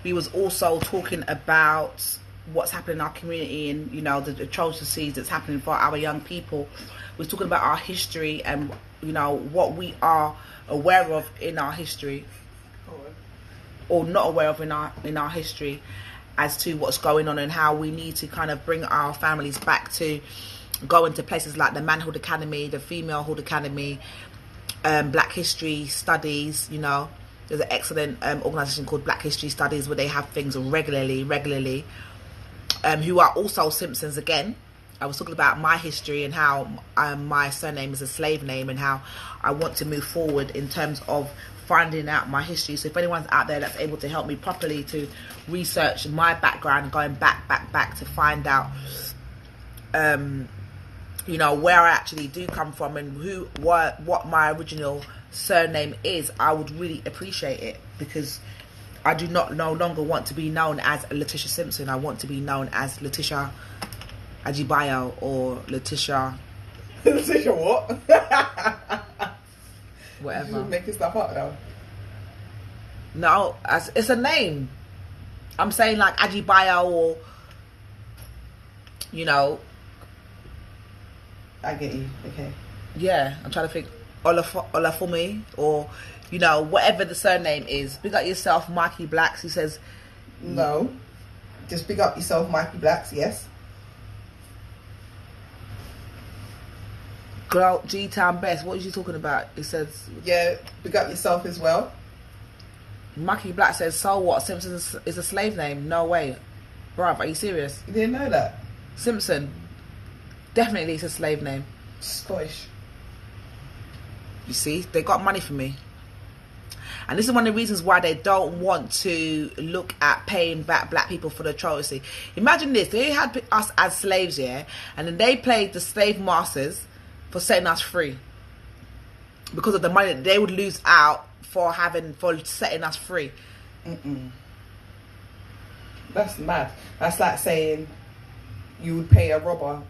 we was also talking about what's happening in our community and, you know, the atrocities that's happening for our young people. We're talking about our history and, you know, what we are aware of in our history or not aware of in our history as to what's going on and how we need to kind of bring our families back to go into places like the Manhood Academy, the Femalehood Academy, Black History Studies. You know, there's an excellent organisation called Black History Studies where they have things regularly, who are also Simpsons again. I was talking about my history and how my surname is a slave name and how I want to move forward in terms of finding out my history. So if anyone's out there that's able to help me properly to research my background, going back to find out, you know, where I actually do come from and what my original surname is, I would really appreciate it, because I do not no longer want to be known as Letitia Simpson. I want to be known as Letitia Ajibayo or Letitia. Letitia what? Whatever. You're making stuff up now. No, it's a name. I'm saying like Ajibayo or, you know. I get you. Okay. Yeah, I'm trying to think. Olafumi or, you know, whatever the surname is. Big up yourself, Mikey Blacks. He says, no. Just big up yourself, Mikey Blacks. Yes. Girl, G-Town Best. What is you talking about? It says, yeah, big up yourself as well. Mikey Black says, so what? Simpson is a slave name? No way. Bruv, are you serious? You didn't know that? Simpson. Definitely it's a slave name. Scottish. You see, they got money for me. And this is one of the reasons why they don't want to look at paying back black people for the atrocity. Imagine this. They had us as slaves, yeah? And then they played the slave masters for setting us free. Because of the money that they would lose out for setting us free. That's mad. That's like saying you would pay a robber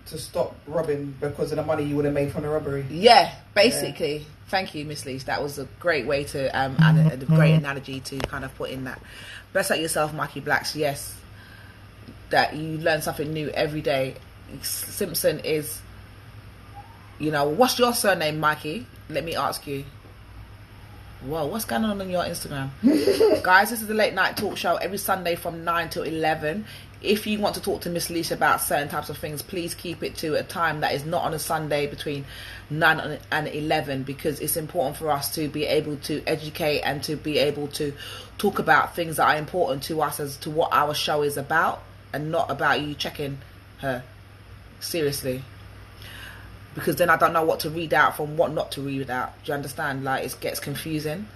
to stop robbing because of the money you would have made from the robbery. Yeah, basically. Yeah. Thank you, Miss Leach. That was a great way to and a great analogy to kind of put in that. Best at yourself, Mikey Blacks. Yes, that you learn something new every day. Simpson is, you know, what's your surname, Mikey? Let me ask you. Whoa, what's going on your Instagram? Guys, this is the Late Night Talk Show every Sunday from 9 till 11. If you want to talk to Miss Leisha about certain types of things, please keep it to a time that is not on a Sunday between 9 and 11, because it's important for us to be able to educate and to be able to talk about things that are important to us as to what our show is about, and not about you checking her. Seriously. Because then I don't know what to read out from what not to read out. Do you understand? Like, it gets confusing.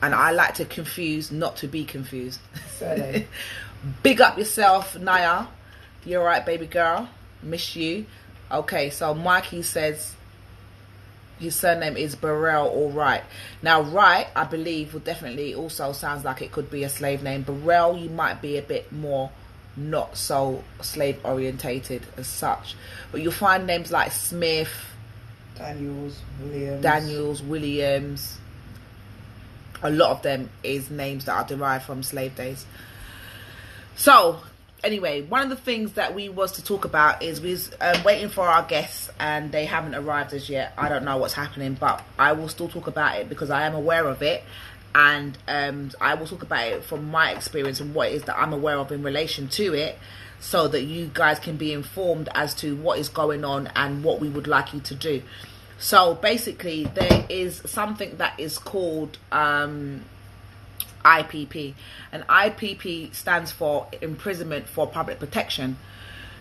And I like to confuse, not to be confused. Certainly. Big up yourself, Naya. You're right, baby girl. Miss you. Okay, so Mikey says his surname is Burrell or Wright. Now, Wright, I believe, would definitely also sounds like it could be a slave name. Burrell, you might be a bit more not so slave orientated as such. But you'll find names like Smith, Daniels, Williams. A lot of them is names that are derived from slave days. So, anyway, one of the things that we was to talk about is we're waiting for our guests and they haven't arrived as yet. I don't know what's happening, but I will still talk about it because I am aware of it. And I will talk about it from my experience and what it is that I'm aware of in relation to it, so that you guys can be informed as to what is going on and what we would like you to do. So basically, there is something that is called IPP. And IPP stands for Imprisonment for Public Protection.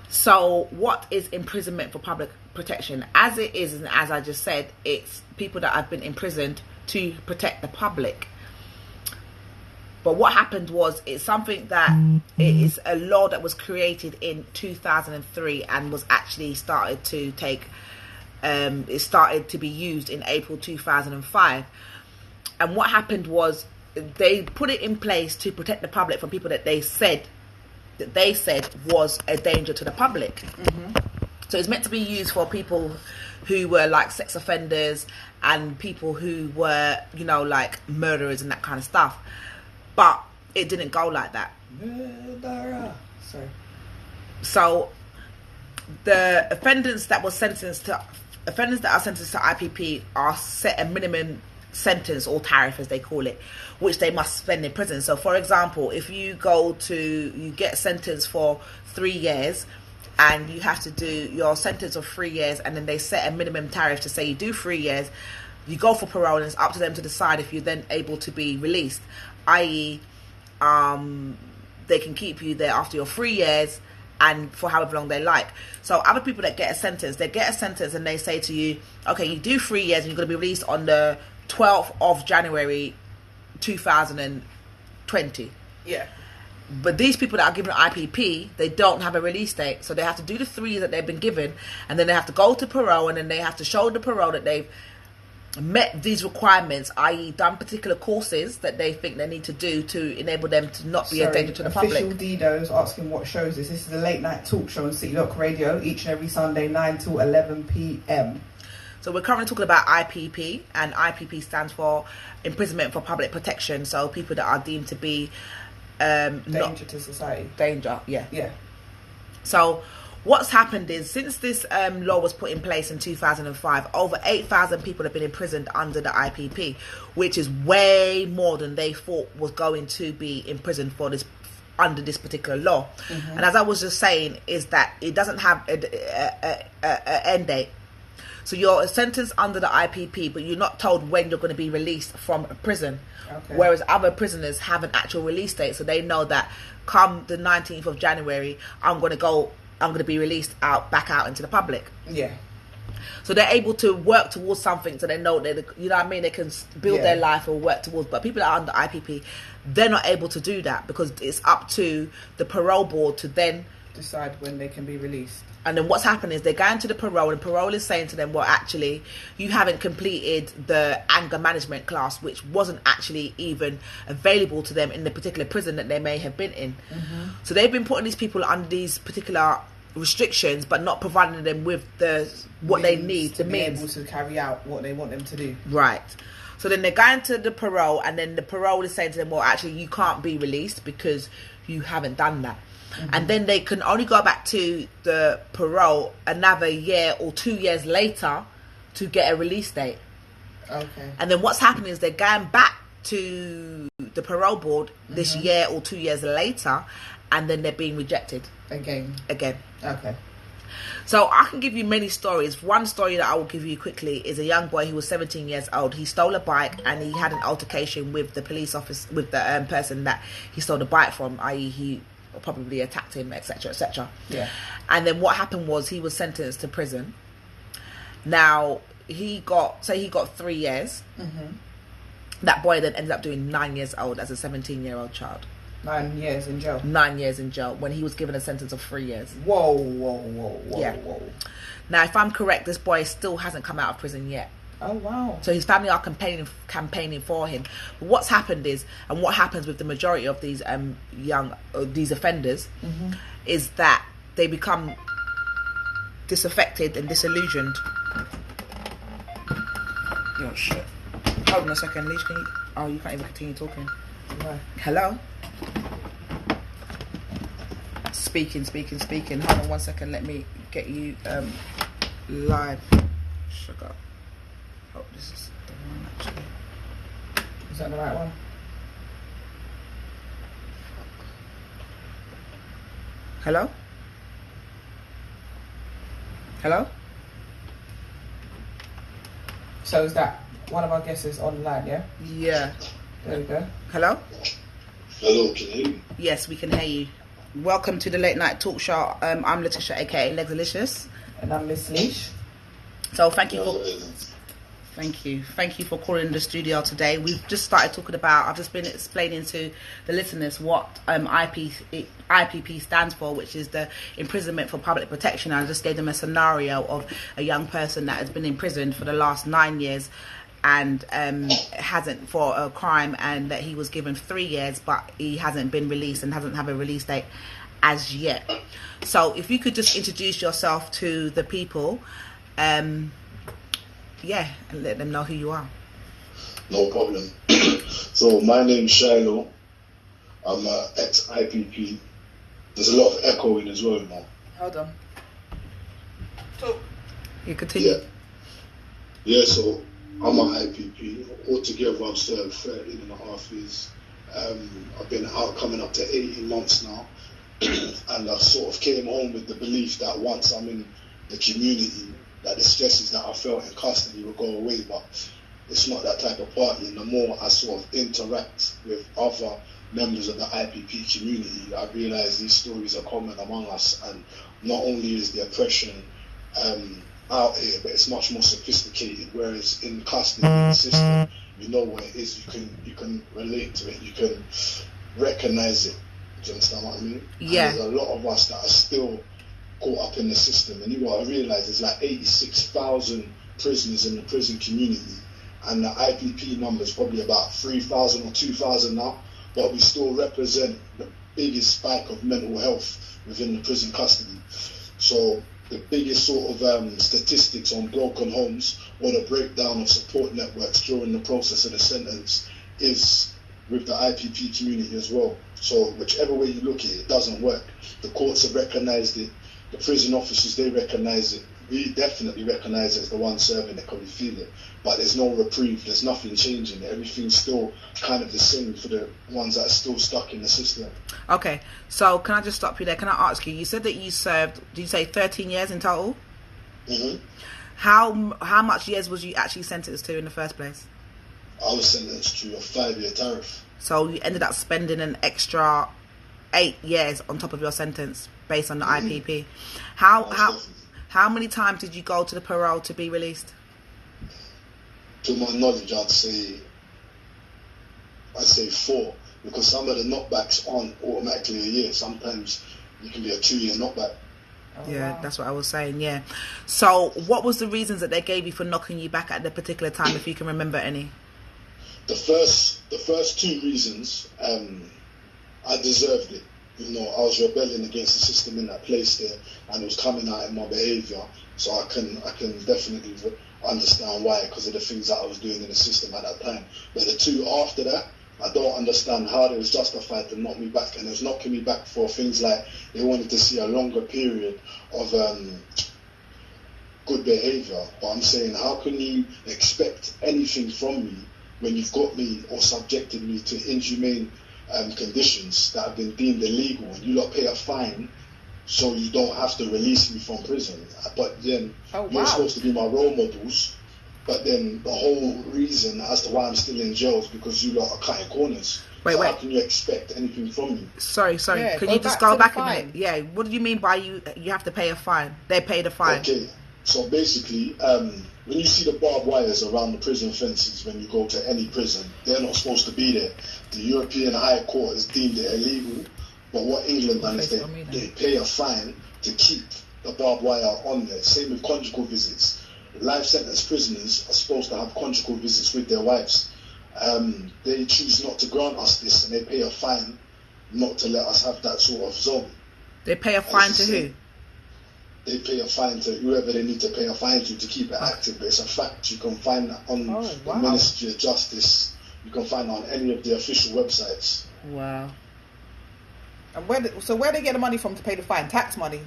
So what is imprisonment for public protection? As it is, and as I just said, it's people that have been imprisoned to protect the public. But what happened was, it's something that it is a law that was created in 2003 and was actually started to take, it started to be used in April 2005. And what happened was, they put it in place to protect the public from people that they said was a danger to the public. So it's meant to be used for people who were like sex offenders and people who were, you know, like murderers and that kind of stuff. But it didn't go like that. Sorry. So the offenders that are sentenced to IPP are set a minimum sentence or tariff, as they call it, which they must spend in prison. So for example, if you get sentenced for 3 years, and you have to do your sentence of 3 years, and then they set a minimum tariff to say you do 3 years, you go for parole, and it's up to them to decide if you're then able to be released, i.e. They can keep you there after your 3 years and for however long they like. So other people that get a sentence, and they say to you, okay, you do 3 years and you're going to be released on the 12th of January 2020. Yeah. But these people that are given IPP, they don't have a release date. So they have to do the 3 years that they've been given, and then they have to go to parole, and then they have to show the parole that they've met these requirements, i.e. done particular courses that they think they need to do to enable them to not be a danger to the public. Official Dido's asking what shows this. This is a late night talk show on City Lock Radio, each and every Sunday, 9 till 11 p.m. So we're currently talking about IPP, and IPP stands for Imprisonment for Public Protection. So people that are deemed to be danger to society. Danger, yeah. Yeah. So what's happened is, since this law was put in place in 2005, over 8,000 people have been imprisoned under the IPP, which is way more than they thought was going to be imprisoned for this under this particular law. Mm-hmm. And as I was just saying, is that it doesn't have a end date. So you're sentenced under the IPP, but you're not told when you're going to be released from prison. Okay. Whereas other prisoners have an actual release date, so they know that come the 19th of January, I'm going to be released back out into the public. Yeah. So they're able to work towards something, so they know that, you know what I mean, they can build their life or work towards. But people that are under IPP, they're not able to do that, because it's up to the parole board to then decide when they can be released. And then what's happening is they're going to the parole, and parole is saying to them, well, actually, you haven't completed the anger management class, which wasn't actually even available to them in the particular prison that they may have been in. Mm-hmm. So they've been putting these people under these particular restrictions, but not providing them with what they need, to be able to carry out what they want them to do. Right. So then they're going to the parole, and then the parole is saying to them, well, actually, you can't be released because you haven't done that. Mm-hmm. And then they can only go back to the parole another year or 2 years later to get a release date. Okay. And then what's happening is they're going back to the parole board this year or 2 years later, and then they're being rejected. Again. Okay. So I can give you many stories. One story that I will give you quickly is a young boy who was 17 years old. He stole a bike, and he had an altercation with the police officer, with the person that he stole the bike from, i.e. he probably attacked him, etc., etc. Yeah. And then what happened was he was sentenced to prison. Now he got 3 years. Mm-hmm. That boy then ended up doing 9 years old as a 17-year-old child. 9 years in jail. 9 years in jail when he was given a sentence of 3 years. Whoa. Yeah. Now, if I'm correct, this boy still hasn't come out of prison yet. Oh, wow. So his family are campaigning for him. But what's happened is, and what happens with the majority of these these offenders, is that they become disaffected and disillusioned. Oh, shit. Hold on a second, Leash. You can't even continue talking. No. Hello? Speaking. Hold on 1 second. Let me get you live. Sugar. Oh, this is the one, actually. Is that the right one? Hello? So is that one of our guests is online, yeah? Yeah. There we go. Hello, can you hear me? Yes, we can hear you. Welcome to the Late Night Talk Show. I'm Letitia, aka Legsalicious. And I'm Miss Leash. So thank you for calling the studio today. We've just started talking about, I've just been explaining to the listeners what IPP stands for, which is the Imprisonment for Public Protection. I just gave them a scenario of a young person that has been imprisoned for the last 9 years and hasn't, for a crime, and that he was given 3 years, but he hasn't been released and hasn't have a release date as yet. So if you could just introduce yourself to the people, and let them know who you are. No problem. So my name's Shilo. I'm an ex-IPP. There's a lot of echoing as well, you know. Hold on. Talk. You continue. Yeah, so I'm an IPP. Altogether, I've served 13 and a half years. I've been out coming up to 18 months now. And I sort of came home with the belief that once I'm in the community, that the stresses that I felt in custody will go away. But it's not that type of party. And the more I sort of interact with other members of the IPP community, I realise these stories are common among us. And not only is the oppression out here, but it's much more sophisticated. Whereas in custody, in the system, you know what it is. You can relate to it. You can recognise it. Do you understand what I mean? Yeah. And there's a lot of us that are still caught up in the system. And you got to realise there's like 86,000 prisoners in the prison community, and the IPP number is probably about 3,000 or 2,000 now. But we still represent the biggest spike of mental health within the prison custody. So the biggest sort of statistics on broken homes or the breakdown of support networks during the process of the sentence is with the IPP community as well. So whichever way you look at it, it doesn't work. The courts have recognised it. The prison officers, they recognise it. We definitely recognise it as the one serving it because we feel it. But there's no reprieve. There's nothing changing. Everything's still kind of the same for the ones that are still stuck in the system. Okay, so can I just stop you there? Can I ask you? You said that you served, did you say 13 years in total? Mm-hmm. How much years was you actually sentenced to in the first place? I was sentenced to a 5-year tariff. So you ended up spending an extra 8 years on top of your sentence based on the IPP. How many times did you go to the parole to be released? To my knowledge, I'd say 4, because some of the knockbacks aren't automatically a year. Sometimes you can be a 2-year knockback. Oh, Yeah, wow. that's what I was saying. Yeah. So what was the reasons that they gave you for knocking you back at the particular time, if you can remember any? The first 2 reasons, I deserved it. You know, I was rebelling against the system in that place there, and it was coming out in my behaviour. So I can definitely understand why, because of the things that I was doing in the system at that time. But the 2 after that, I don't understand how they was justified to knock me back. And it was knocking me back for things like they wanted to see a longer period of good behaviour. But I'm saying, how can you expect anything from me when you've got me or subjected me to inhumane conditions that have been deemed illegal, and you lot pay a fine so you don't have to release me from prison? But then you're supposed to be my role models, but then the whole reason as to why I'm still in jail is because you lot are cutting corners. Wait. How can you expect anything from me? Sorry. Yeah, Can go you just back go to the back a fine. minute? Yeah. What do you mean by you have to pay a fine? They paid a fine. Okay, so basically, when you see the barbed wires around the prison fences when you go to any prison, they're not supposed to be there. The European High Court has deemed it illegal, but what England done is they pay a fine to keep the barbed wire on there. Same with conjugal visits. Life sentence prisoners are supposed to have conjugal visits with their wives. They choose not to grant us this, and they pay a fine not to let us have that sort of zone. They pay a fine to who? They pay a fine to whoever they need to pay a fine to keep it active. But it's a fact. You can find that on the Ministry of Justice. You can find that on any of the official websites. Wow. And where they get the money from to pay the fine? Tax money?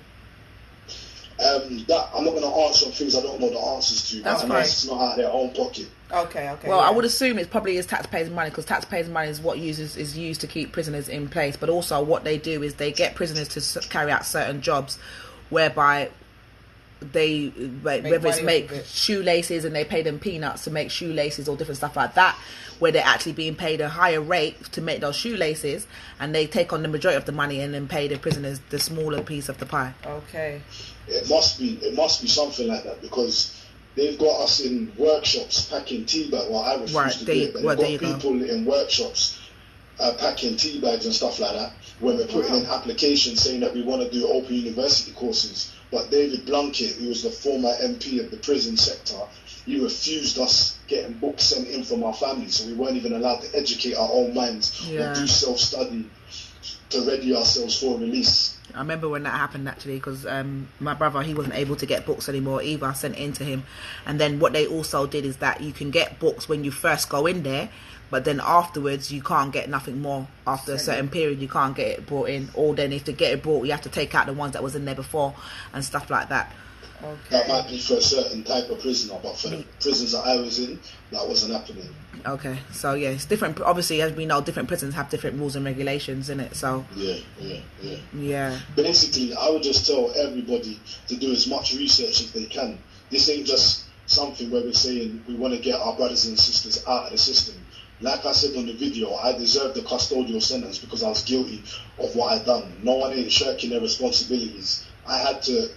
That I'm not going to answer on things I don't know the answers to. That's fine. It's not out of their own pocket. Okay. Well, I would assume it probably is taxpayers' money, because taxpayers' money is what is used to keep prisoners in place. But also what they do is they get prisoners to carry out certain jobs whereby they whether it's make shoelaces, and they pay them peanuts to make shoelaces or different stuff like that, where they're actually being paid a higher rate to make those shoelaces, and they take on the majority of the money and then pay the prisoners the smaller piece of the pie. Okay. It must be something like that, because they've got us in workshops packing tea bags. Well, I refuse to do it, but they've got people in workshops packing tea bags and stuff like that, when we're putting in applications saying that we want to do open university courses. But David Blunkett, who was the former MP of the prison sector, he refused us getting books sent in from our family, so we weren't even allowed to educate our own minds or do self-study to ready ourselves for release. I remember when that happened, actually, because my brother, he wasn't able to get books anymore either. I sent it in to him. And then what they also did is that you can get books when you first go in there, but then afterwards you can't get nothing more. After a certain period, you can't get it brought in, or then if to get it brought, you have to take out the ones that was in there before and stuff like that. Okay. That might be for a certain type of prisoner, but for the prisons that I was in, that wasn't happening. Okay, so yeah, it's different. Obviously, as we know, different prisons have different rules and regulations in it. So yeah. Basically, I would just tell everybody to do as much research as they can. This ain't just something where we're saying we want to get our brothers and sisters out of the system. Like I said on the video, I deserved the custodial sentence because I was guilty of what I'd done. No one ain't shirking their responsibilities. I had to,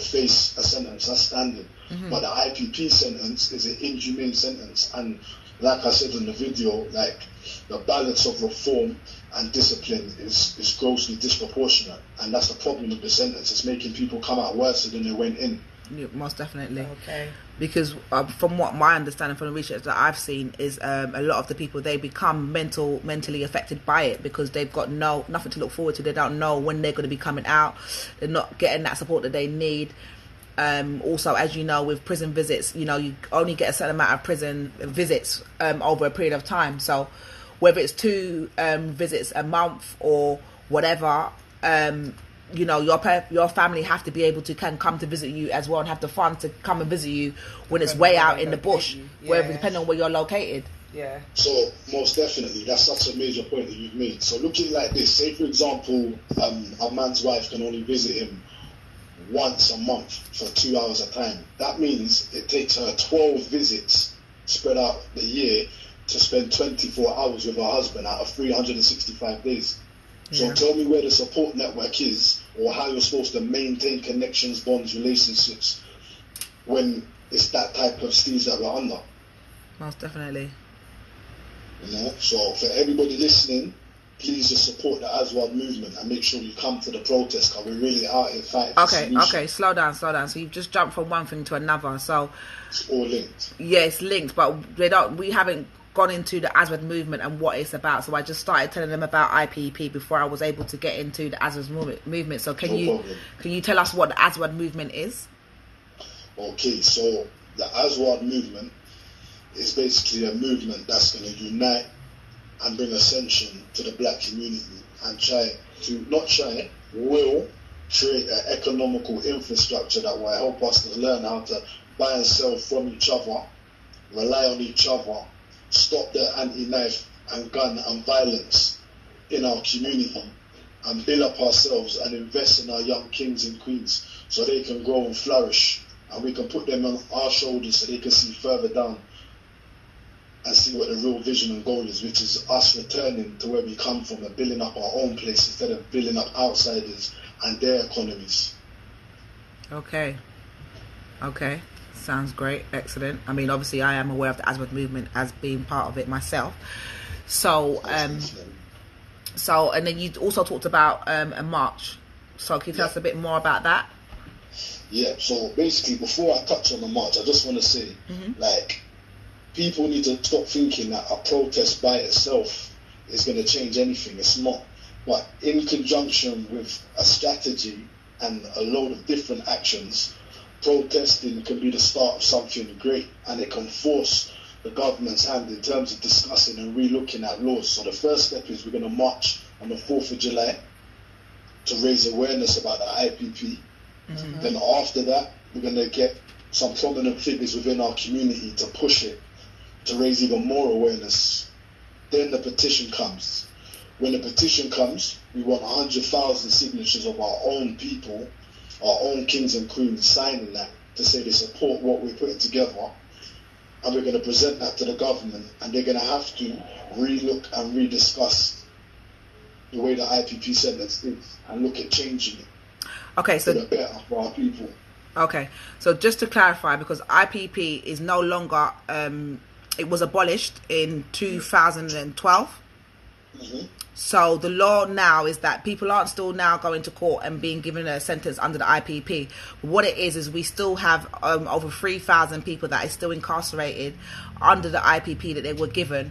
face a sentence. That's standard. But the IPP sentence is an inhumane sentence. And like I said in the video, like the balance of reform and discipline is grossly disproportionate. And that's the problem with the sentence. It's making people come out worse than they went in. Yeah, most definitely. Okay. Because from what my understanding from the research that I've seen is a lot of the people, they become mentally affected by it because they've got nothing to look forward to. They don't know when they're going to be coming out. They're not getting that support that they need. Also, as you know, with prison visits, you only get a certain amount of prison visits over a period of time. So whether it's 2 visits a month or whatever, your family have to be able to come to visit you as well and have the funds to come and visit you when it's way out in the bush, depending on where you're located. Yeah. So most definitely, that's such a major point that you've made. So looking like this, say for example, a man's wife can only visit him once a month for 2 hours a time. That means it takes her 12 visits spread out the year to spend 24 hours with her husband out of 365 days. So tell me where the support network is, or how you're supposed to maintain connections, bonds, relationships when it's that type of steez that we're under. Most definitely. So for everybody listening, please just support the Aswad movement and make sure you come to the protest because we're really out here fighting. Okay, slow down. So you've just jumped from one thing to another. So it's all linked. Yeah, it's linked, but we haven't gone into the Aswad movement and what it's about. So I just started telling them about IPP before I was able to get into the Aswad movement. So can you tell us what the Aswad movement is? Okay, so the Aswad movement is basically a movement that's going to unite and bring ascension to the black community and will create an economical infrastructure that will help us to learn how to buy and sell from each other, rely on each other, stop the anti-knife and gun and violence in our community, and build up ourselves and invest in our young kings and queens so they can grow and flourish, and we can put them on our shoulders so they can see further down and see what the real vision and goal is, which is us returning to where we come from and building up our own place instead of building up outsiders and their economies. Okay. Sounds great. Excellent. I mean, obviously I am aware of the Aswad movement as being part of it myself. So and then you also talked about a march. So can you tell us a bit more about that? Yeah, so basically before I touch on the march, I just want to say, people need to stop thinking that a protest by itself is going to change anything. It's not. But in conjunction with a strategy and a load of different actions, protesting can be the start of something great, and it can force the government's hand in terms of discussing and re-looking at laws. So the first step is we're going to march on the 4th of July to raise awareness about the IPP. Then after that, we're going to get some prominent figures within our community to push it, to raise even more awareness. Then the petition comes. When the petition comes, we want 100,000 signatures of our own people, our own kings and queens signing that to say they support what we're putting together, and we're going to present that to the government, and they're going to have to re-look and rediscuss the way the IPP sentence is and look at changing it. Okay, so for the better for our people. Okay, so just to clarify, because IPP is no longer, it was abolished in 2012. So the law now is that people aren't still now going to court and being given a sentence under the IPP. What it is we still have over 3,000 people that are still incarcerated under the IPP that they were given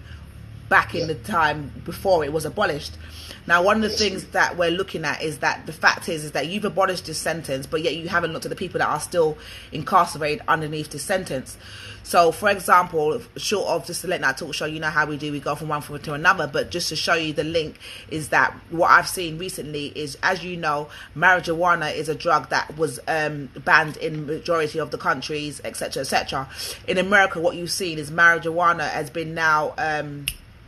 back in the time before it was abolished. Now, one of the things that we're looking at is that the fact is that you've abolished this sentence, but yet you haven't looked at the people that are still incarcerated underneath this sentence. So, for example, short of just the Late Night Talk Show, you know how we do, we go from one foot to another, but just to show you the link is that what I've seen recently is, as you know, marijuana is a drug that was banned in majority of the countries, etc., etc. In America, what you've seen is marijuana has been now...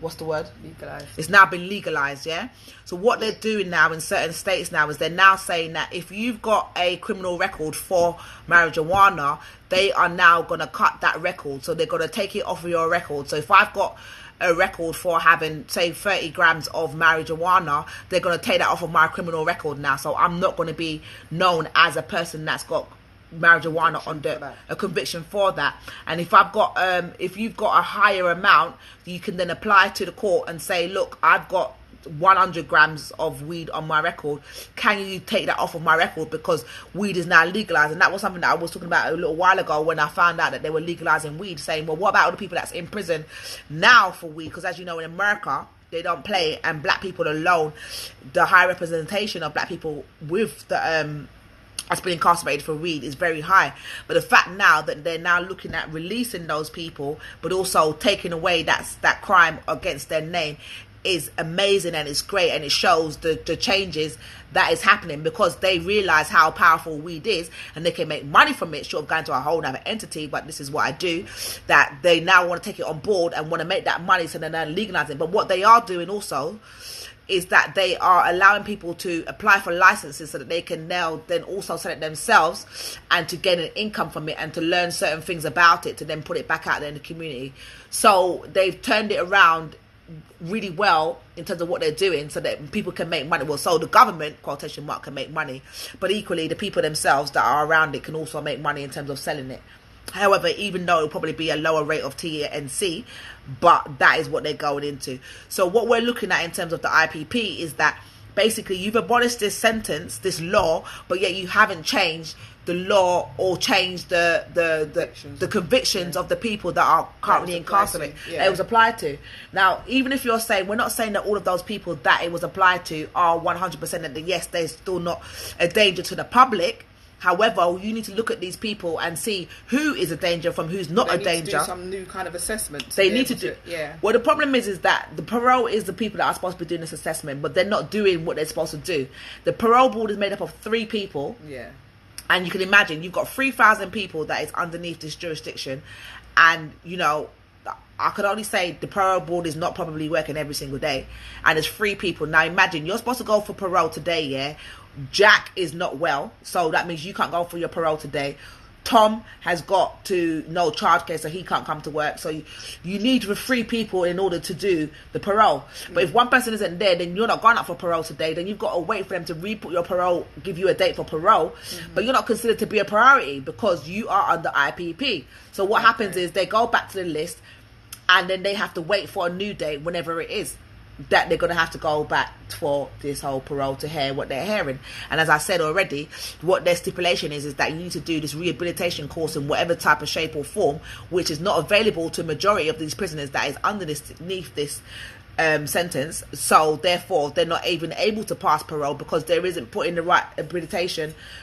what's the word? Legalized. It's now been legalized, yeah? So what they're doing now in certain states now is they're now saying that if you've got a criminal record for marijuana, they are now going to cut that record. So they're going to take it off of your record. So if I've got a record for having, say, 30 grams of marijuana, they're going to take that off of my criminal record now. So I'm not going to be known as a person that's got marijuana under a conviction for that. And if I've got if you've got a higher amount, you can then apply to the court and say, look, I've got 100 grams of weed on my record, can you take that off of my record, because weed is now legalized. And that was something that I was talking about a little while ago when I found out that they were legalizing weed, saying, well, what about all the people that's in prison now for weed? Because as you know, in America, they don't play, and black people alone, the high representation of black people with the that's been incarcerated for weed is very high. But the fact now that they're now looking at releasing those people, but also taking away that crime against their name, is amazing, and it's great, and it shows the changes that is happening, because they realize how powerful weed is, and they can make money from it, short of going to a whole other entity. But this is what I do, that they now want to take it on board and want to make that money, so they're legalizing. But what they are doing also is that they are allowing people to apply for licenses so that they can now then also sell it themselves, and to gain an income from it, and to learn certain things about it, to then put it back out there in the community. So they've turned it around really well in terms of what they're doing, so that people can make money. Well, so the government, quotation mark, can make money, but equally the people themselves that are around it can also make money in terms of selling it. However, even though it'll probably be a lower rate of TNC, but that is what they're going into. So what we're looking at in terms of the IPP is that basically you've abolished this sentence, this law, but yet you haven't changed the law or changed the convictions of the people that are currently incarcerated. It was applied to. Now, even if you're saying, we're not saying that all of those people that it was applied to are 100% that yes, they're still not a danger to the public. However, you need to look at these people and see who is a danger from who's not a danger. They need to do some new kind of assessment. They need to do. Yeah. Well, the problem is that the parole is the people that are supposed to be doing this assessment, but they're not doing what they're supposed to do. The parole board is made up of 3 people. Yeah. And you can imagine you've got 3,000 people that is underneath this jurisdiction, and you know, I could only say the parole board is not probably working every single day, and there's 3 people. Now imagine you're supposed to go for parole today, yeah? Jack is not well, so that means you can't go for your parole today. Tom has got to no childcare, so he can't come to work. So you need 3 people in order to do the parole. But if one person isn't there, then you're not going up for parole today. Then you've got to wait for them to re-put your parole, give you a date for parole. But you're not considered to be a priority because you are under IPP. So what happens is they go back to the list, and then they have to wait for a new date whenever it is that they're going to have to go back for this whole parole to hear what they're hearing. And as I said already, what their stipulation is that you need to do this rehabilitation course in whatever type of shape or form, which is not available to a majority of these prisoners that is underneath this sentence. So therefore they're not even able to pass parole, because there isn't put in the right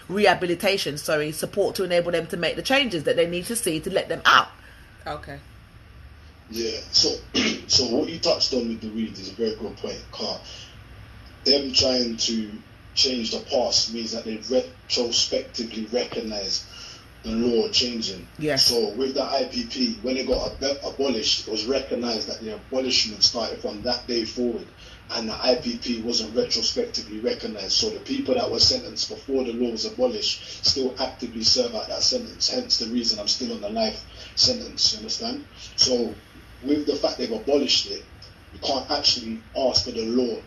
rehabilitation support to enable them to make the changes that they need to see to let them out. Okay. Yeah, so what you touched on with the weed is a very good point, Carl. Them trying to change the past means that they retrospectively recognise the law changing. Yes. So with the IPP, when it got abolished, it was recognised that the abolishment started from that day forward, and the IPP wasn't retrospectively recognised. So the people that were sentenced before the law was abolished still actively serve out that sentence. Hence the reason I'm still on the life sentence, you understand? So with the fact they've abolished it, you can't actually ask for the law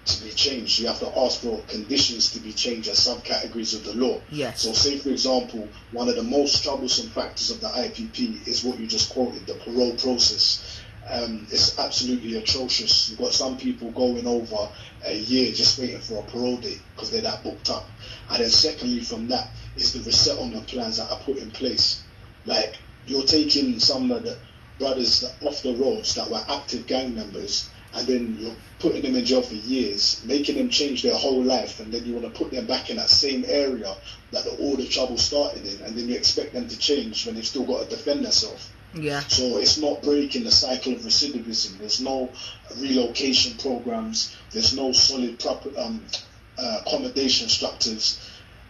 to be changed. You have to ask for conditions to be changed as subcategories of the law. Yes. So say, for example, one of the most troublesome factors of the IPP is what you just quoted, the parole process. It's absolutely atrocious. You've got some people going over a year just waiting for a parole date because they're that booked up. And then secondly from that is the resettlement plans that are put in place. Like, you're taking some of the brothers off the roads that were active gang members, and then you're putting them in jail for years, making them change their whole life, and then you want to put them back in that same area that all the trouble started in, and then you expect them to change when they've still got to defend themselves. Yeah. So it's not breaking the cycle of recidivism. There's no relocation programs. There's no solid proper accommodation structures,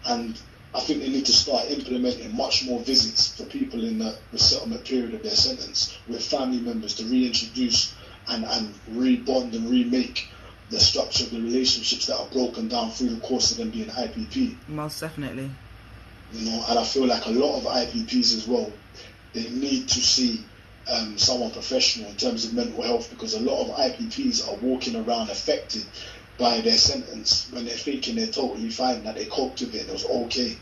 and I think they need to start implementing much more visits for people in the resettlement period of their sentence with family members to reintroduce and rebond and remake the structure of the relationships that are broken down through the course of them being IPP. Most definitely. You know, and I feel like a lot of IPPs as well, they need to see someone professional in terms of mental health, because a lot of IPPs are walking around affected by their sentence when they're thinking they're totally fine, that they coped with it, it was okay.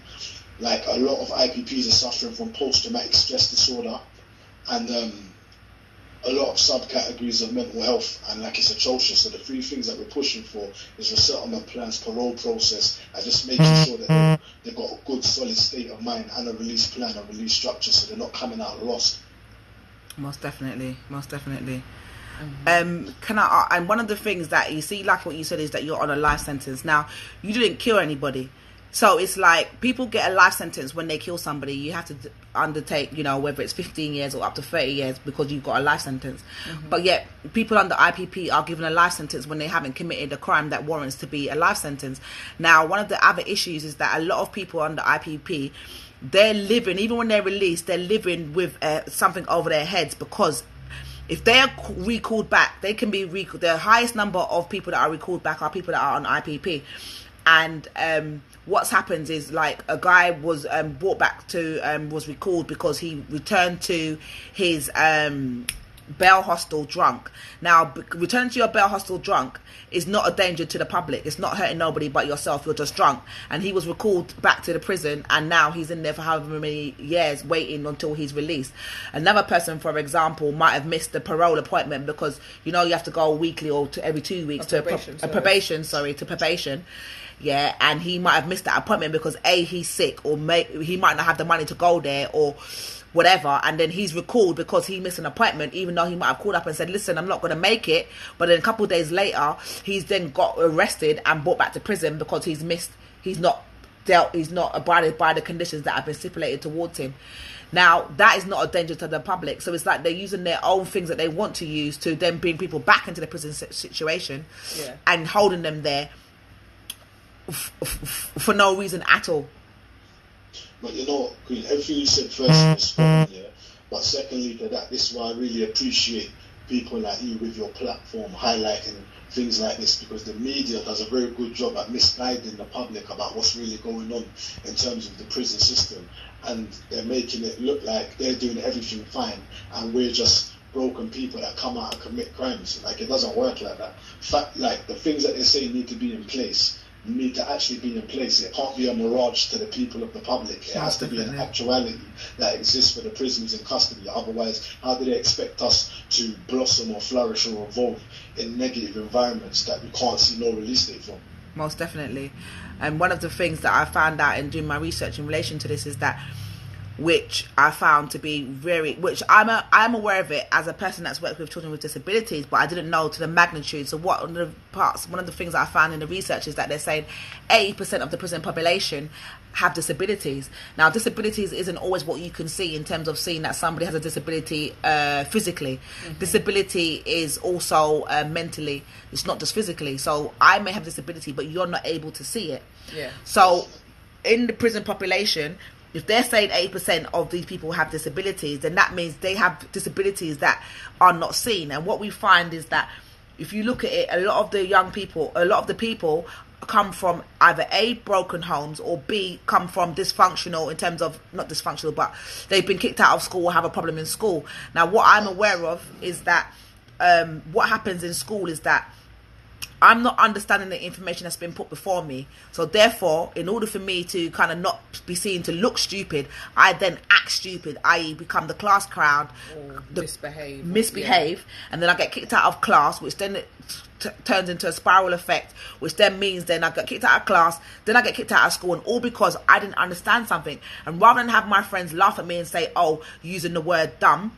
Like, a lot of IPPs are suffering from post-traumatic stress disorder and a lot of subcategories of mental health, and like, it's atrocious. So the three things that we're pushing for is resettlement plans, parole process, and just making sure that they've got a good solid state of mind and a release plan, a release structure, so they're not coming out lost. Most definitely. Can I? And one of the things that you see, like what you said, is that you're on a life sentence. Now, you didn't kill anybody, so it's like people get a life sentence when they kill somebody. You have to undertake, you know, whether it's 15 years or up to 30 years because you've got a life sentence. But yet, people under IPP are given a life sentence when they haven't committed a crime that warrants to be a life sentence. Now, one of the other issues is that a lot of people under IPP, they're living, even when they're released, they're living with something over their heads, because if they are recalled back, they can be recalled. The highest number of people that are recalled back are people that are on IPP. And what's happened is, like, a guy was brought back to, was recalled because he returned to his bail hostel drunk. Now, returning to your bail hostel drunk is not a danger to the public. It's not hurting nobody but yourself. You're just drunk. And he was recalled back to the prison, and now he's in there for however many years waiting until he's released. Another person, for example, might have missed the parole appointment because, you know, you have to go weekly or every 2 weeks to probation. Yeah, and he might have missed that appointment because A, he's sick, or he might not have the money to go there, or whatever, and then he's recalled because he missed an appointment, even though he might have called up and said, listen, I'm not going to make it. But then a couple of days later, he's then got arrested and brought back to prison because he's not abided by the conditions that have been stipulated towards him. Now, that is not a danger to the public. So it's like they're using their own things that they want to use to then bring people back into the prison situation, and holding them there for no reason at all. But you know, Queen, everything you said first was spot on, yeah. But secondly to that, this is why I really appreciate people like you with your platform highlighting things like this, because the media does a very good job at misguiding the public about what's really going on in terms of the prison system, and they're making it look like they're doing everything fine and we're just broken people that come out and commit crimes. Like, it doesn't work like that. Fact, like, the things that they say need to be in place need to actually be in place. It can't be a mirage to the people of the public. It has to be an actuality that exists for the prisoners in custody. Otherwise, how do they expect us to blossom or flourish or evolve in negative environments that we can't see no release date from? Most definitely. And one of the things that I found out in doing my research in relation to this is that, which I found to be which I'm aware of it as a person that's worked with children with disabilities, but I didn't know to the magnitude. So one of the things that I found in the research is that they're saying 80% of the prison population have disabilities. Now, disabilities isn't always what you can see in terms of seeing that somebody has a disability physically. Disability is also mentally. It's not just physically. So I may have disability, but you're not able to see it. Yeah. So in the prison population, if they're saying 80% of these people have disabilities, then that means they have disabilities that are not seen. And what we find is that if you look at it, a lot of the people come from either A, broken homes, or B, come from dysfunctional, in terms of, not dysfunctional, but they've been kicked out of school or have a problem in school. Now, what I'm aware of is that what happens in school is that I'm not understanding the information that's been put before me. So therefore, in order for me to kind of not be seen to look stupid, I then act stupid, i.e. become the class clown, misbehave, and then I get kicked out of class, which then turns into a spiral effect, which then means then I get kicked out of class, then I get kicked out of school, and all because I didn't understand something. And rather than have my friends laugh at me and say, oh, using the word dumb,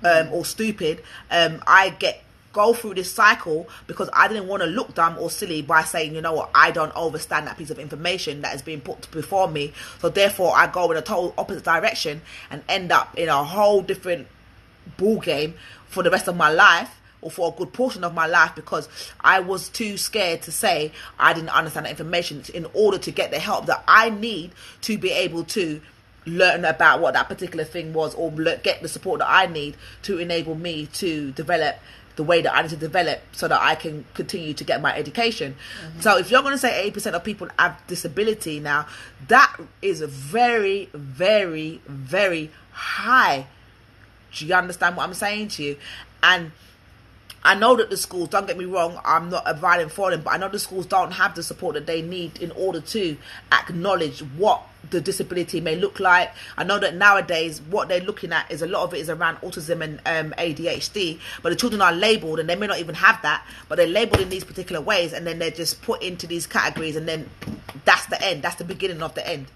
or stupid, I go through this cycle because I didn't want to look dumb or silly by saying, you know what, I don't understand that piece of information that is being put before me. So therefore I go in a total opposite direction and end up in a whole different ball game for the rest of my life, or for a good portion of my life, because I was too scared to say I didn't understand that information in order to get the help that I need to be able to learn about what that particular thing was, or get the support that I need to enable me to develop the way that I need to develop so that I can continue to get my education. So if you're going to say 80% of people have disability now, that is very, very, very high. Do you understand what I'm saying to you? And I know that the schools, don't get me wrong, I'm not advising for them, but I know the schools don't have the support that they need in order to acknowledge what the disability may look like. I know that nowadays what they're looking at is a lot of it is around autism and ADHD, but the children are labelled, and they may not even have that, but they're labelled in these particular ways, and then they're just put into these categories, and then that's the end. That's the beginning of the end.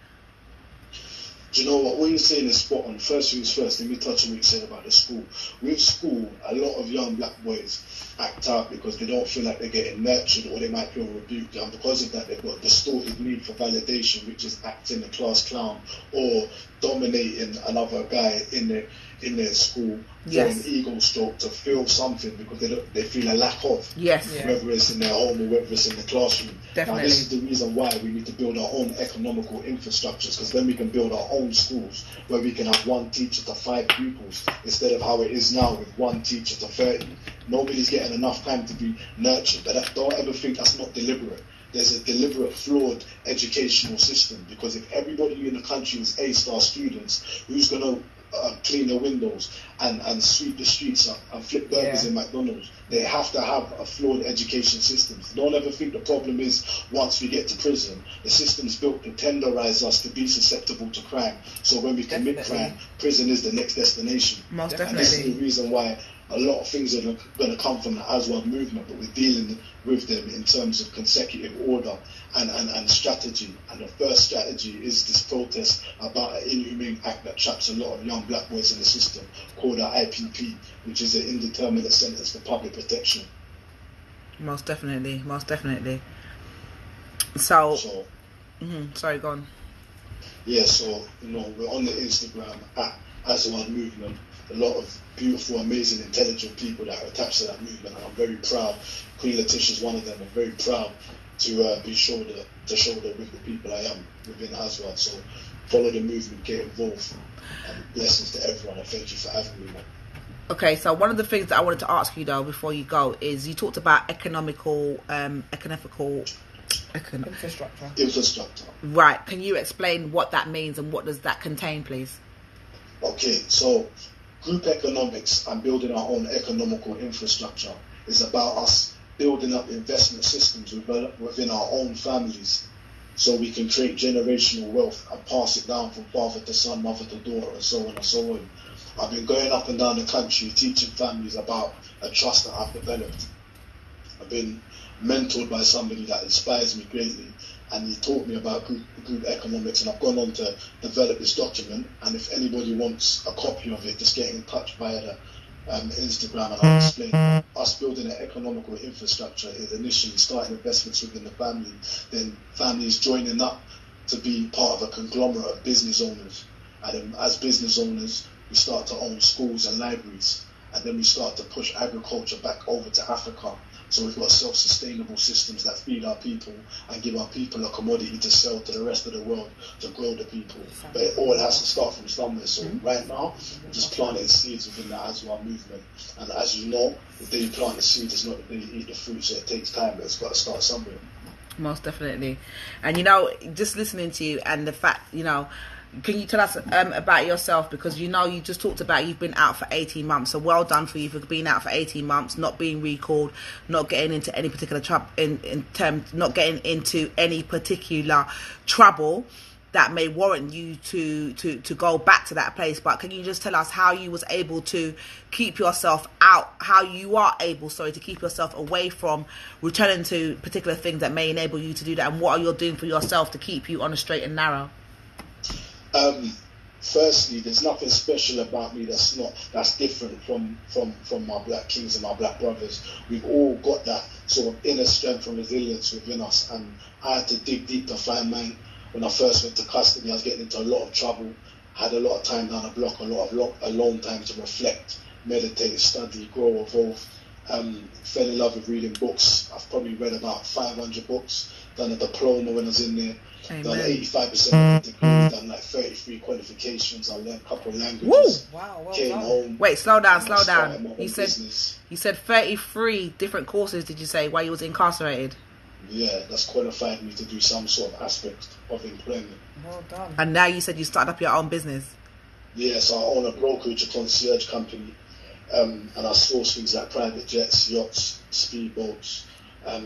Do you know what you're saying is spot on? First things first, let me touch on what you said about the school. With school, a lot of young black boys act out because they don't feel like they're getting nurtured, or they might feel rebuked, and because of that they've got a distorted need for validation, which is acting a class clown or dominating another guy in their school for an ego stroke, to feel something because they feel a lack of. Whether it's in their home or whether it's in the classroom. Definitely. Now this is the reason why we need to build our own economical infrastructures, because then we can build our own schools where we can have one teacher to 5 pupils instead of how it is now with one teacher to 30. Nobody's getting enough time to be nurtured. But don't ever think that's not deliberate. There's a deliberate, flawed educational system, because if everybody in the country was A-star students, who's going to clean the windows and sweep the streets up and flip burgers in McDonald's? They have to have a flawed education system. Don't ever think the problem is once we get to prison, the system's built to tenderize us to be susceptible to crime. So when we commit crime, prison is the next destination. Most definitely. And this is the reason why a lot of things are going to come from the Aswad movement, but we're dealing with them in terms of consecutive order and strategy. And the first strategy is this protest about an inhumane act that traps a lot of young black boys in the system, called the IPP, which is an indeterminate sentence for public protection. Most definitely. So sorry, go on. Yeah, so, we're on the Instagram at Aswad Movement. A lot of beautiful, amazing, intelligent people that are attached to that movement, and I'm very proud. Queen Letitia's one of them. I'm very proud to be shoulder to shoulder with the people I am within Aswad. So follow the movement, get involved, and blessings to everyone. And thank you for having me, man. Okay, so one of the things that I wanted to ask you though before you go is, you talked about economical Infrastructure. Right. Can you explain what that means and what does that contain, please? Okay, so group economics and building our own economical infrastructure is about us building up investment systems within our own families, so we can create generational wealth and pass it down from father to son, mother to daughter, and so on and so on. I've been going up and down the country teaching families about a trust that I've developed. I've been mentored by somebody that inspires me greatly, and he taught me about group economics, and I've gone on to develop this document. And if anybody wants a copy of it, just get in touch via the Instagram, and I'll explain. Us building an economical infrastructure is initially starting investments within the family, then families joining up to be part of a conglomerate of business owners, and then as business owners we start to own schools and libraries, and then we start to push agriculture back over to Africa. So we've got self-sustainable systems that feed our people and give our people a commodity to sell to the rest of the world to grow the people. But it all has to start from somewhere. So right now, we're just planting seeds within the Aswad movement. And as you know, the day you plant the seed is not the day you eat the fruit, so it takes time, but it's got to start somewhere. Most definitely. And just listening to you and the fact, can you tell us about yourself? Because you just talked about you've been out for 18 months. So well done for you for being out for 18 months, not being recalled, not getting into any particular trouble, not getting into any particular trouble that may warrant you to go back to that place. But can you just tell us how you was able to keep yourself out, how you are able, to keep yourself away from returning to particular things that may enable you to do that, and what are you doing for yourself to keep you on a straight and narrow? firstly, there's nothing special about me that's different from my black kings and my black brothers. We've all got that sort of inner strength and resilience within us, and I had to dig deep to find mine. When I first went to custody, I was getting into a lot of trouble. Had a lot of time down the block, a lot of alone time to reflect, meditate, study, grow, evolve. Fell in love with reading books. I've probably read about 500 books. Done a diploma when I was in there. Amen. Done 85% of the degrees. Done like 33 qualifications. I learned a couple of languages. Woo! Wow, well Came done. home. Wait, slow down. and I started my own You said business. 33 different courses. Did you say while you was incarcerated? Yeah, that's qualified me to do some sort of aspect of employment. Well done. And now you said you started up your own business. Yeah, so I own a brokerage, a concierge company, and I source things like private jets, yachts, speedboats,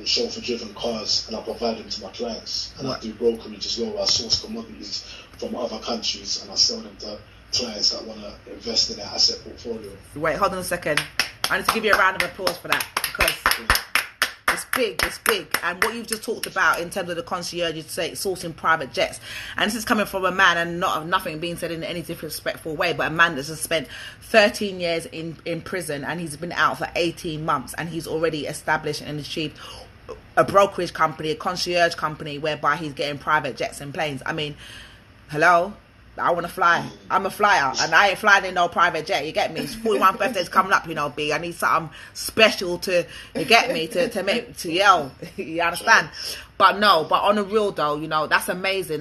chauffeur-driven cars, and I provide them to my clients. And What? I do brokerage as well. I source commodities from other countries and I sell them to clients that want to invest in their asset portfolio. Wait, hold on a second. I need to give you a round of applause for that because it's big. And what you've just talked about in terms of the concierge, you'd say sourcing private jets. And this is coming from a man, and nothing being said in any disrespectful way, but a man that's just spent 13 years in prison, and he's been out for 18 months, and he's already established and achieved a brokerage company, a concierge company, whereby he's getting private jets and planes. I mean, hello? I want to fly. I'm a flyer, and I ain't flying in no private jet. You get me? It's 41st birthday's coming up, you know, B. I need something special to, you get me, to make, to yell. You understand? But on the real though, you know, that's amazing.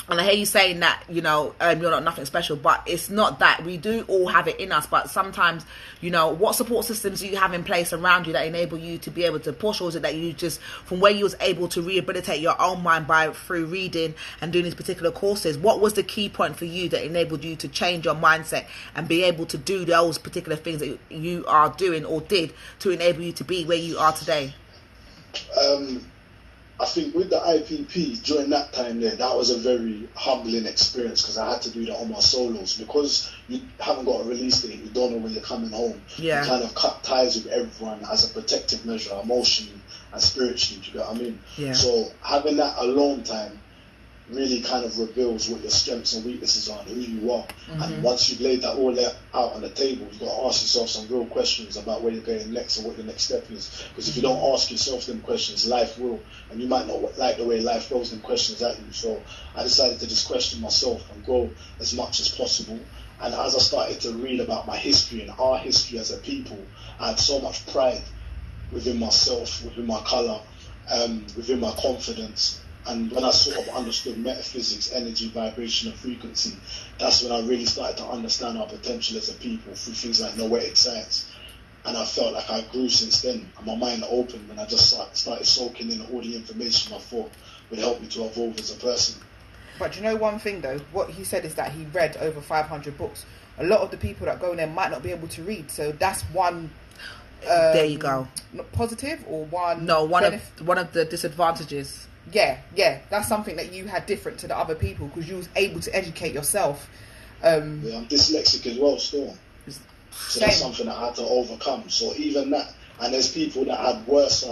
And I hear you saying that, you know, you're not nothing special, but it's not that. We do all have it in us, but sometimes, you know, what support systems do you have in place around you that enable you to be able to push, or is it that you just, from where you was able to rehabilitate your own mind through reading and doing these particular courses? What was the key point for you that enabled you to change your mindset and be able to do those particular things that you are doing or did to enable you to be where you are today? I think with the IPP, during that time there, that was a very humbling experience because I had to do that on my solos. Because you haven't got a release date, you don't know when you're coming home. Yeah. You kind of cut ties with everyone as a protective measure, emotionally and spiritually, do you get what I mean? Yeah. So having that alone time really kind of reveals what your strengths and weaknesses are and who you are. Mm-hmm. And once you've laid that all out on the table, you've got to ask yourself some real questions about where you're going next and what your next step is. Because if you don't ask yourself them questions, life will, and you might not like the way life throws them questions at you. So I decided to just question myself and grow as much as possible. And as I started to read about my history and our history as a people, I had so much pride within myself, within my colour, within my confidence. And when I sort of understood metaphysics, energy, vibration and frequency, that's when I really started to understand our potential as a people through things like noetic science. And I felt like I grew since then, and my mind opened when I just started soaking in all the information I thought would help me to evolve as a person. But you know one thing though, what he said is that he read over 500 books. A lot of the people that go in there might not be able to read, so that's one there you go. Positive or one one of the disadvantages. Yeah, that's something that you had different to the other people because you was able to educate yourself. Yeah, I'm dyslexic as well still. So that's something that I had to overcome. So even that, and there's people that had worse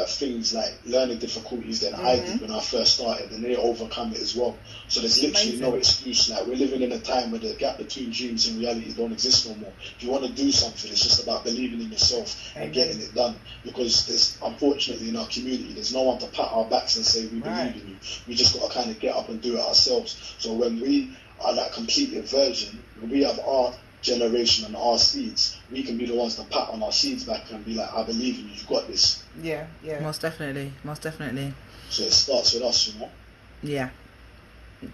things like learning difficulties than I did when I first started, and they overcome it as well. So there's literally no excuse. Like, we're living in a time where the gap between dreams and reality don't exist no more. If you want to do something, it's just about believing in yourself and getting it done. Because there's, unfortunately, in our community, there's no one to pat our backs and say we believe in you. We just got to kind of get up and do it ourselves. So when we are that completed version, when we have our generation and our seeds, we can be the ones to pat on our seeds back and be like, I believe in you, you've got this. Yeah. Most definitely. So it starts with us, you know. Yeah,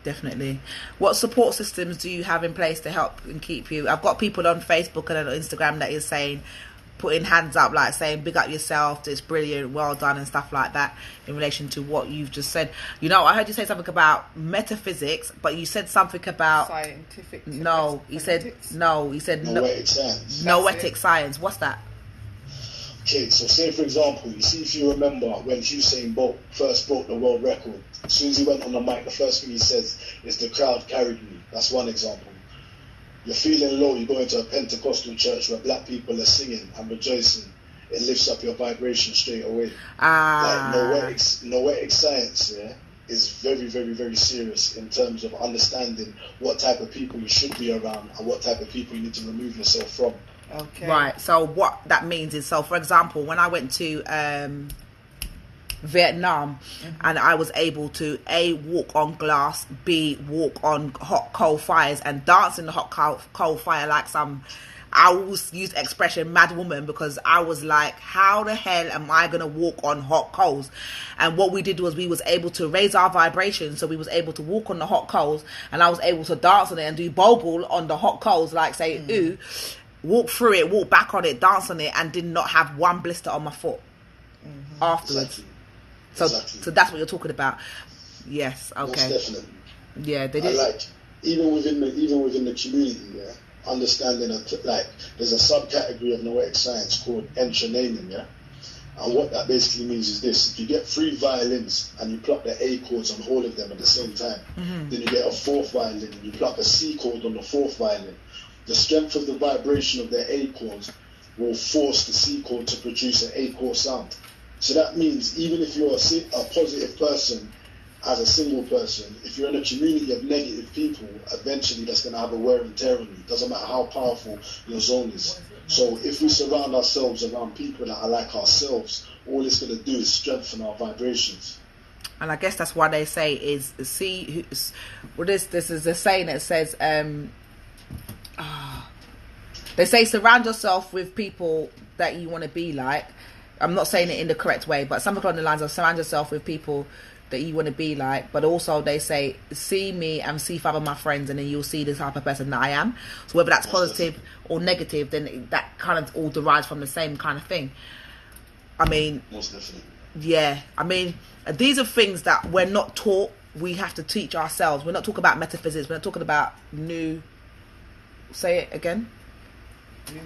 definitely. What support systems do you have in place to help and keep you? I've got people on Facebook and on Instagram that is saying, putting hands up, like saying big up yourself, it's brilliant, well done and stuff like that in relation to what you've just said. You know, I heard you say something about metaphysics, but you said something about scientific. he said noetic science. Noetic science. What's that? Okay, so say for example, you see, if you remember when Usain Bolt first broke the world record, as soon as he went on the mic, the first thing he says is, the crowd carried me. That's one example. You're feeling low, you go into a Pentecostal church where black people are singing and rejoicing. It lifts up your vibration straight away. Like noetic science, yeah, is very, very, very serious in terms of understanding what type of people you should be around and what type of people you need to remove yourself from. Okay. Right. So what that means is, so for example, when I went to Vietnam, and I was able to A, walk on glass, B, walk on hot coal fires and dance in the hot coal fire like some, I always use expression mad woman, because I was like, how the hell am I going to walk on hot coals? And what we did was we was able to raise our vibration, so we was able to walk on the hot coals, and I was able to dance on it and do bogle on the hot coals, like say ooh, walk through it, walk back on it, dance on it, and did not have one blister on my foot afterwards. Exactly. So, Exactly. so that's what you're talking about. Yes. Okay. Most definitely. Yeah, they I did. like even within the community, yeah, understanding like there's a subcategory of noetic science called entronaming, yeah. And what that basically means is this: if you get 3 violins and you pluck the A chords on all of them at the same time, then you get a 4th violin and you pluck a C chord on the 4th violin. The strength of the vibration of the A chords will force the C chord to produce an A chord sound. So that means even if you're a positive person as a single person, if you're in a community of negative people, eventually that's going to have a wear and tear on you. It doesn't matter how powerful your zone is. So if we surround ourselves around people that are like ourselves, all it's going to do is strengthen our vibrations. And I guess that's why they say is see who. Well, this is a saying that says they say surround yourself with people that you want to be like. I'm not saying it in the correct way, but something along the lines of surround yourself with people that you want to be like. But also they say see me and see 5 of my friends, and then you'll see the type of person that I am. So whether that's positive or negative, then that kind of all derives from the same kind of thing. I mean, Most definitely. yeah, I mean, these are things that we're not taught. We have to teach ourselves. We're not talking about metaphysics. We're not talking about new. Say it again.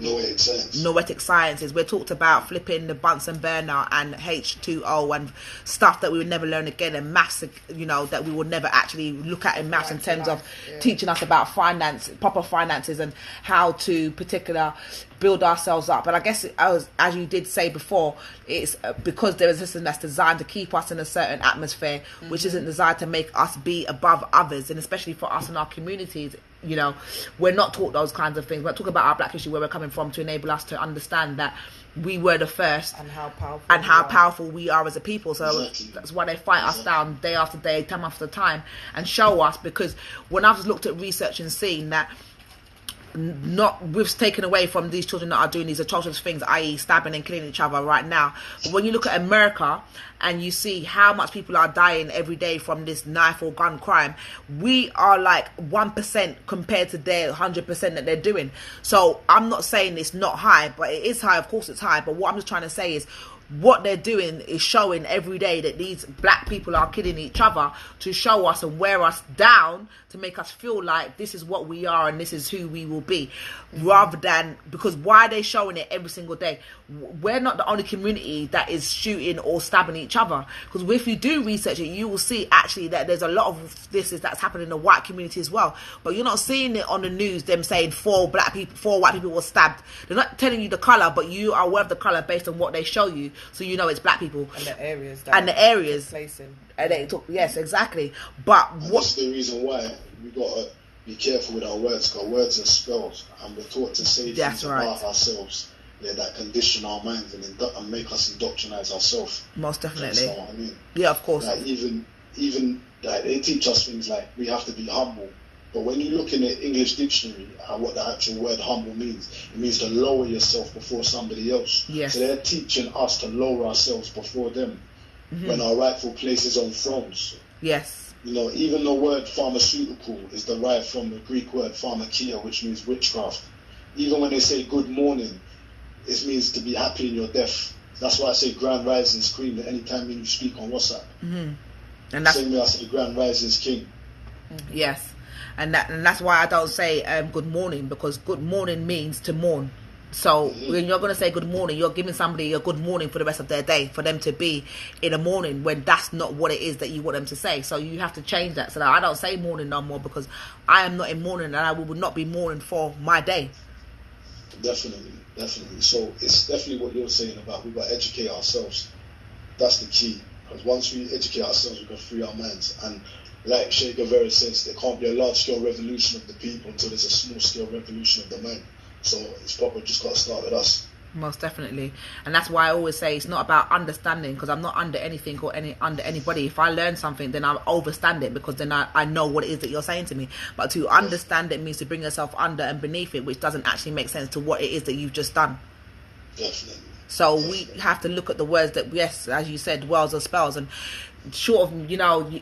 Noetic science. Noetic sciences. We're talked about flipping the Bunsen burner and H2O and stuff that we would never learn again, and maths, you know, that we will never actually look at in maths in terms of teaching us about finance, proper finances, and how to build ourselves up. And I guess as you did say before, it's because there is a system that's designed to keep us in a certain atmosphere, which isn't designed to make us be above others, and especially for us in our communities. You know, we're not taught those kinds of things. We're talking about our Black history, where we're coming from, to enable us to understand that we were the first, and how powerful we are as a people. So that's why they fight us down day after day, time after time, and show us. Because when I've just looked at research and seen that not we've taken away from these children that are doing these atrocious things, i.e. stabbing and killing each other right now. But when you look at America and you see how much people are dying every day from this knife or gun crime, we are like 1% compared to their 100% that they're doing. So I'm not saying it's not high, but it is high. Of course it's high. But what I'm just trying to say is what they're doing is showing every day that these Black people are killing each other to show us and wear us down, to make us feel like this is what we are and this is who we will be, rather than, because why are they showing it every single day? We're not the only community that is shooting or stabbing each other, because if you do research it, you will see actually that there's a lot of that's happening in the white community as well. But you're not seeing it on the news, them saying 4 white people were stabbed. They're not telling you the colour, but you are aware of the colour based on what they show you, so you know it's Black people and the areas placing. And they talk, yes, exactly. But that's the reason why we gotta be careful with our words, because words are spells, and we're taught to say things about ourselves that condition our minds and make us indoctrinate ourselves. Most definitely. You know what I mean? Yeah, of course. Like even like they teach us things like we have to be humble. But when you look in the English dictionary at what the actual word humble means, it means to lower yourself before somebody else. Yes. So they're teaching us to lower ourselves before them when our rightful place is on thrones. Yes. You know, even the word pharmaceutical is derived from the Greek word pharmakia, which means witchcraft. Even when they say good morning, it means to be happy in your death. That's why I say grand rising's queen at any time you speak on WhatsApp. And that's same way I say grand rising's king. Yes. And that's why I don't say good morning, because good morning means to mourn. So when you're going to say good morning, you're giving somebody a good morning for the rest of their day, for them to be in a morning when that's not what it is that you want them to say. So you have to change that. So that I don't say morning no more, because I am not in mourning, and I will not be mourning for my day. Definitely. So it's definitely what you're saying about we've got to educate ourselves. That's the key. Because once we educate ourselves, we can free our minds. And like Che Guevara says, there can't be a large-scale revolution of the people until there's a small-scale revolution of the mind. So it's probably just got to start with us. Most definitely. And that's why I always say it's not about understanding, because I'm not under anything or under anybody. If I learn something, then I overstand it, because then I know what it is that you're saying to me. But to understand it means to bring yourself under and beneath it, which doesn't actually make sense to what it is that you've just done. Definitely. So we have to look at the words that, yes, as you said, words are spells. And short of,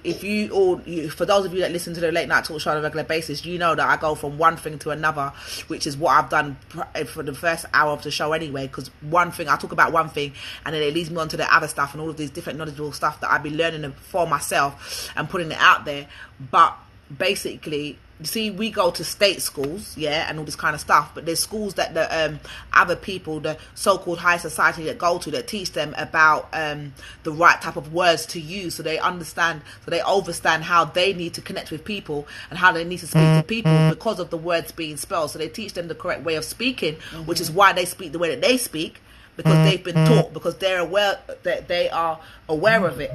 if for those of you that listen to the Late Night Talk Show on a regular basis, you know that I go from one thing to another, which is what I've done for the first hour of the show anyway, because one thing, I talk about one thing and then it leads me on to the other stuff and all of these different knowledgeable stuff that I've been learning for myself and putting it out there. But basically, you see, we go to state schools, and all this kind of stuff, but there's schools that the other people, the so-called high society that go to, that teach them about the right type of words to use, so they understand, so they understand how they need to connect with people and how they need to speak to people because of the words being spelled. So they teach them the correct way of speaking, which is why they speak the way that they speak, because they've been taught, because they're aware, that they are aware of it.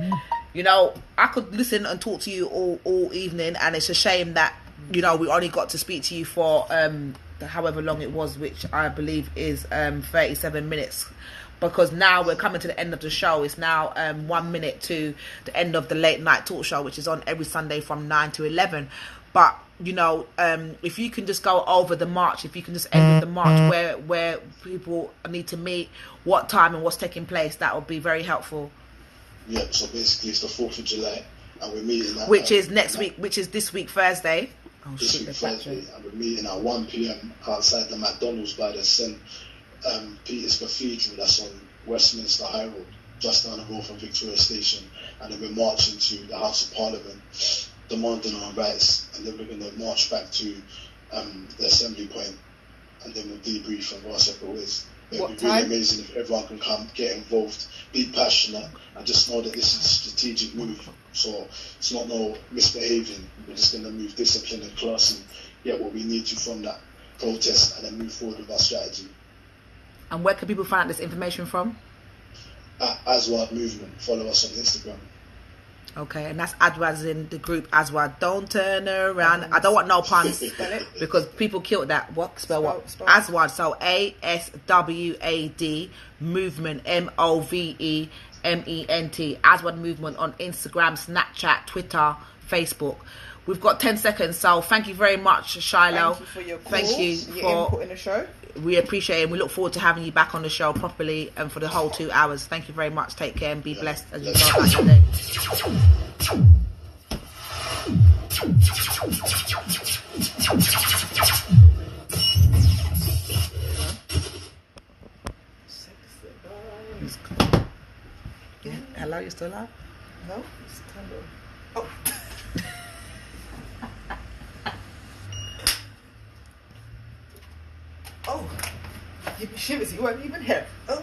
I could listen and talk to you all evening, and it's a shame that we only got to speak to you for however long it was, which I believe is 37 minutes, because now we're coming to the end of the show. It's now 1 minute to the end of the Late Night Talk Show, which is on every Sunday from 9 to 11. But if you can just go over the march, if you can just end with the march where people need to meet, what time and what's taking place, that would be very helpful. Yeah, so basically it's the 4th of July, and we're meeting at... Which is next week, which is this week, Thursday. This week, Thursday, and we're meeting at 1 p.m. outside the McDonald's by the St. Peter's Cathedral, that's on Westminster High Road, just down the road from Victoria Station. And then we're marching to the House of Parliament, demanding our rights, and then we're going to march back to the Assembly Point, and then we'll debrief and go our separate ways. It would be really amazing if everyone can come, get involved, be passionate, and just know that this is a strategic move. So it's not no misbehaving. We're just going to move disciplined and class and get what we need to from that protest, and then move forward with our strategy. And where can people find out this information from? At Aswad Movement. Follow us on Instagram. Okay, and that's Aswad's in the group Aswad. Don't turn around. I don't want no puns because people killed that. What? Spell what? Aswad. So ASWAD Movement, MOVEMENT. Aswad Movement on Instagram, Snapchat, Twitter, Facebook. We've got 10 seconds, so thank you very much, Shilo. Thank you for your calls, thank you your input in the show. We appreciate it, and we look forward to having you back on the show properly and for the whole 2 hours. Thank you very much. Take care and be blessed as you go about your day. Yeah. Hello, you still alive? No, it's kind of... Oh. Oh, give me shivers. You weren't even here. Oh.